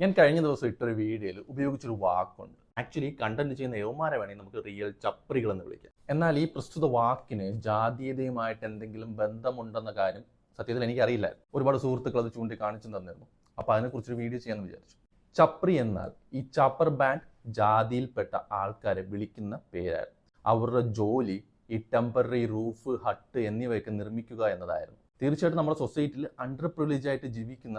ഞാൻ കഴിഞ്ഞ ദിവസം ഇട്ടൊരു വീഡിയോയിൽ ഉപയോഗിച്ചൊരു വാക്കുണ്ട്. ആക്ച്വലി കണ്ടന്റ് ചെയ്യുന്ന യവന്മാരെ വേണമെങ്കിൽ നമുക്ക് റിയൽ ചപ്രികൾ എന്ന് വിളിക്കാം. എന്നാൽ ഈ പ്രസ്തുത വാക്കിന് ജാതീയതയുമായിട്ട് എന്തെങ്കിലും ബന്ധമുണ്ടെന്ന കാര്യം സത്യത്തിൽ എനിക്കറിയില്ലായിരുന്നു. ഒരുപാട് സുഹൃത്തുക്കൾ അത് ചൂണ്ടിക്കാണിച്ചു തന്നിരുന്നു. അപ്പോൾ അതിനെക്കുറിച്ചൊരു വീഡിയോ ചെയ്യാമെന്ന് വിചാരിച്ചു. ചപ്രി എന്നാൽ ഈ ചപ്പർ ബാൻഡ് ജാതിയിൽപ്പെട്ട ആൾക്കാരെ വിളിക്കുന്ന പേരായിരുന്നു. അവരുടെ ജോലി ഈ ടെമ്പററി റൂഫ്, ഹട്ട് എന്നിവയൊക്കെ നിർമ്മിക്കുക എന്നതായിരുന്നു. തീർച്ചയായിട്ടും നമ്മുടെ സൊസൈറ്റിയിൽ അണ്ടർ പ്രിവിലേജ് ആയിട്ട് ജീവിക്കുന്ന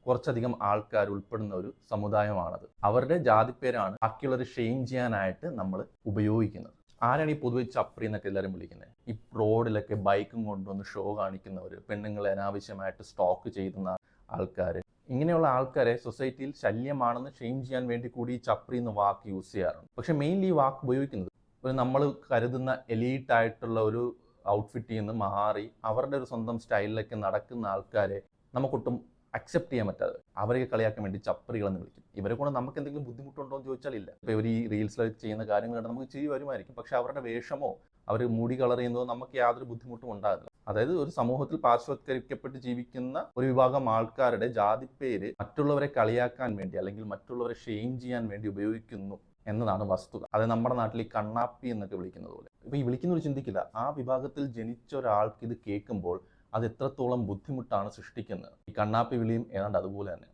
കുറച്ചധികം ആൾക്കാർ ഉൾപ്പെടുന്ന ഒരു സമുദായമാണത്. അവരുടെ ജാതിപ്പേരാണ് ബാക്കിയുള്ളവർ ഷെയിം ചെയ്യാനായിട്ട് നമ്മൾ ഉപയോഗിക്കുന്നത്. ആരാണ് ഈ പൊതുവെ ചപ്രി എന്നൊക്കെ എല്ലാവരും വിളിക്കുന്നത്? ഈ റോഡിലൊക്കെ ബൈക്കും കൊണ്ടുവന്ന് ഷോ കാണിക്കുന്നവർ, പെണ്ണുങ്ങളെ അനാവശ്യമായിട്ട് സ്റ്റോക്ക് ചെയ്യുന്ന ആൾക്കാർ, ഇങ്ങനെയുള്ള ആൾക്കാരെ സൊസൈറ്റിയിൽ ശല്യമാണെന്ന് ഷെയിം ചെയ്യാൻ വേണ്ടി കൂടി ഈ ചപ്രി എന്ന വാക്ക് യൂസ് ചെയ്യാറുണ്ട്. പക്ഷെ മെയിൻലി ഈ വാക്ക് ഉപയോഗിക്കുന്നത് ഒരു നമ്മൾ കരുതുന്ന എലീറ്റ് ആയിട്ടുള്ള ഒരു ഔട്ട്ഫിറ്റിൽ നിന്ന് മാറി അവരുടെ ഒരു സ്വന്തം സ്റ്റൈലിലൊക്കെ നടക്കുന്ന ആൾക്കാരെ നമുക്കൊട്ടും അക്സെപ്റ്റ് ചെയ്യാൻ പറ്റാതെ അവരെ കളിയാക്കാൻ വേണ്ടി ചപ്രികളെന്ന് വിളിക്കും. ഇവരെ കൊണ്ട് നമുക്ക് എന്തെങ്കിലും ബുദ്ധിമുട്ടുണ്ടോ എന്ന് ചോദിച്ചാൽ ഇല്ല. ഇപ്പോൾ ഇവർ ഈ റീൽസിലൊക്കെ ചെയ്യുന്ന കാര്യങ്ങൾ കണ്ട് നമുക്ക് ചിരി വരുമായിരിക്കും. പക്ഷെ അവരുടെ വേഷമോ അവർ മുടി കളർ ചെയ്യുന്നതോ നമുക്ക് യാതൊരു ബുദ്ധിമുട്ടും ഉണ്ടാകില്ല. അതായത് ഒരു സമൂഹത്തിൽ പാർശ്വവത്കരിക്കപ്പെട്ട് ജീവിക്കുന്ന ഒരു വിഭാഗം ആൾക്കാരുടെ ജാതിപ്പേര് മറ്റുള്ളവരെ കളിയാക്കാൻ വേണ്ടി അല്ലെങ്കിൽ മറ്റുള്ളവരെ ഷെയിം ചെയ്യാൻ വേണ്ടി ഉപയോഗിക്കുന്നു എന്നതാണ് വസ്തുത. അത് നമ്മുടെ നാട്ടിൽ ഈ കണ്ണാപ്പി എന്നൊക്കെ വിളിക്കുന്നത് പോലെ. ഇപ്പോൾ ഈ വിളിക്കുന്നവർ ചിന്തിക്കില്ല, ആ വിഭാഗത്തിൽ ജനിച്ച ഒരാൾക്ക് ഇത് കേൾക്കുമ്പോൾ അത് എത്രത്തോളം ബുദ്ധിമുട്ടാണ് സൃഷ്ടിക്കുന്നത്. ഈ കണ്ണാപ്പി വിളിയും ഏതാണ്ട് അതുപോലെ തന്നെ.